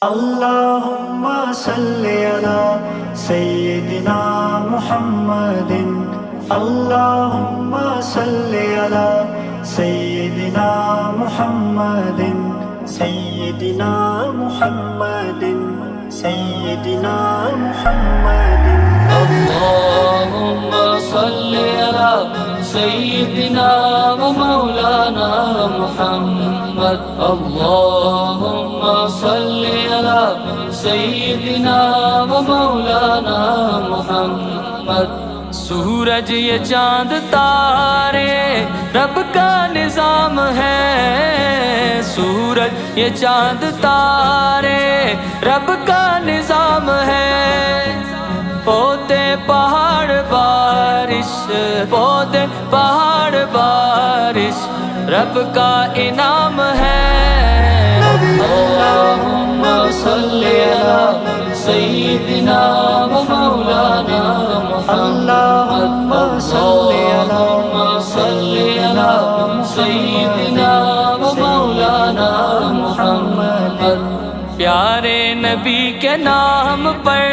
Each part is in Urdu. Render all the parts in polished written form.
اللهم صل على سيدنا محمد اللهم صل على سيدنا محمد سيدنا محمد سيدنا محمد اللهم صل على سيدنا ومولانا محمد اللهم صل على سيدنا ومولانا محمد سورج یہ چاند تارے رب کا نظام ہے، سورج یہ چاند تارے رب کا نظام ہے، پودے پہاڑ بارش پودے پہاڑ بارش رب کا انعام ہے۔ اللہم صلی علی سیدنا و مولانا محمد اللہم صلی علی سیدنا و مولانا محمد۔ پیارے نبی کے نام پر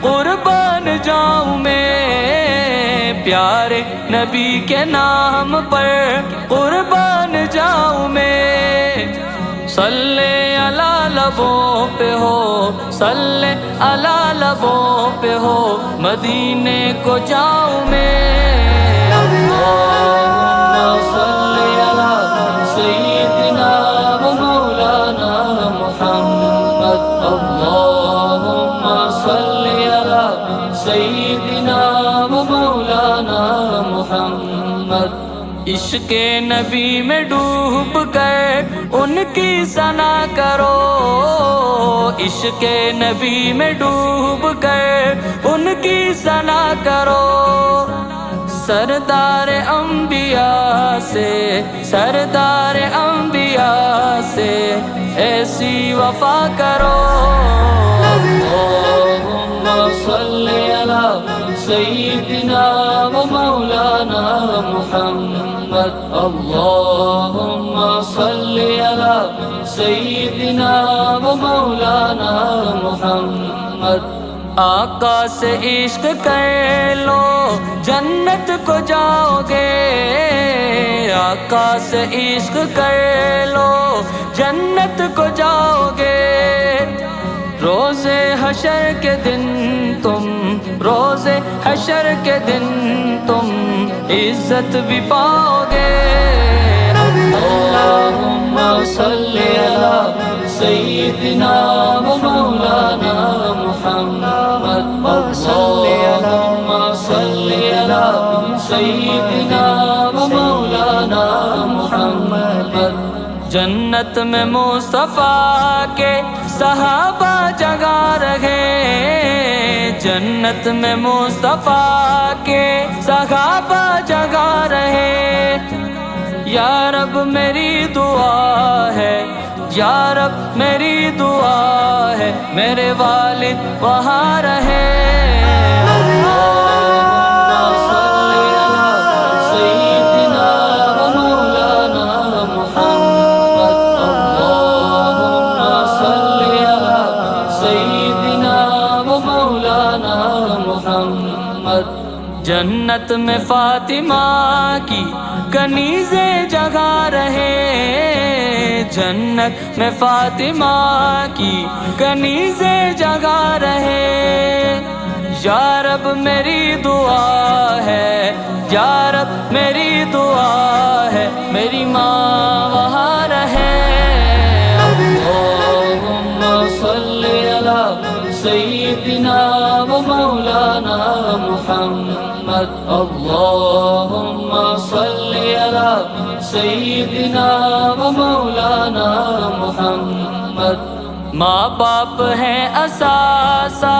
قربان جاؤں میں، پیارے نبی کے نام پر قربان جاؤں میں، صلی علی لبوں پہ ہو صلی علی لبوں پہ ہو مدینے کو جاؤں میں۔ اللہم صلی علی سیدنا و مولانا محمد اللہم صلی علی سیدنا و مولانا محمد۔ عشق نبی میں ڈوب کر ان کی ثنا کرو، عشق نبی میں ڈوب کر ان کی ثنا کرو، سردار انبیاء سے سردار انبیاء سے ایسی وفا کرو۔ اللہم صلی علی سیدنا و مولانا محمد اللہم صلی علی سیدنا و مولانا محمد۔ آقا سے عشق کر لو جنت کو جاؤ گے، آقا سے عشق کر لو جنت کو جاؤ گے، روز حشر کے دن تم روز حشر کے دن تم عزت بھی پاؤ گے۔ اللہم صلی علی سیدنا و مولانا محمد اللہم صلی علی سیدنا و مولانا محمد۔ جنت میں مصطفیٰ کے صحابہ جگہ رہے، جنت میں مصطفیٰ کے صحابہ جگہ رہے، یا رب میری دعا ہے یا رب میری دعا ہے میرے والد وہاں رہے۔ جنت میں فاطمہ کی کنیزیں جگہ رہے، جنت میں فاطمہ کی کنیزیں جگہ رہے، یا رب میری دعا ہے یا رب میری دعا ہے میری ماں وہاں رہے۔ اللہم صلی علی سیدنا و مولانا محمد اللہم صلی علی سیدنا و مولانا محمد۔ ماں باپ ہیں اثاثہ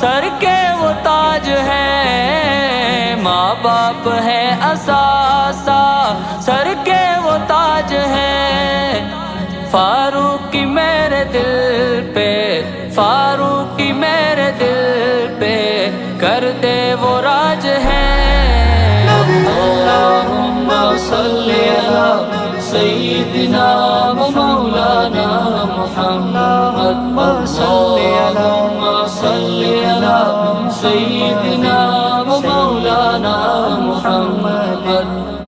سر کے وہ تاج ہے، ماں باپ ہیں اثاثہ سر کے وہ تاج ہے، فاروق کی میرے دل پہ فاروق کی میرے دل پہ کر دے وہ راج ہے۔ اللہم صلی علی سیدنا و مولانا محمد اللهم صل على سيدنا سيدنا ومولانا محمد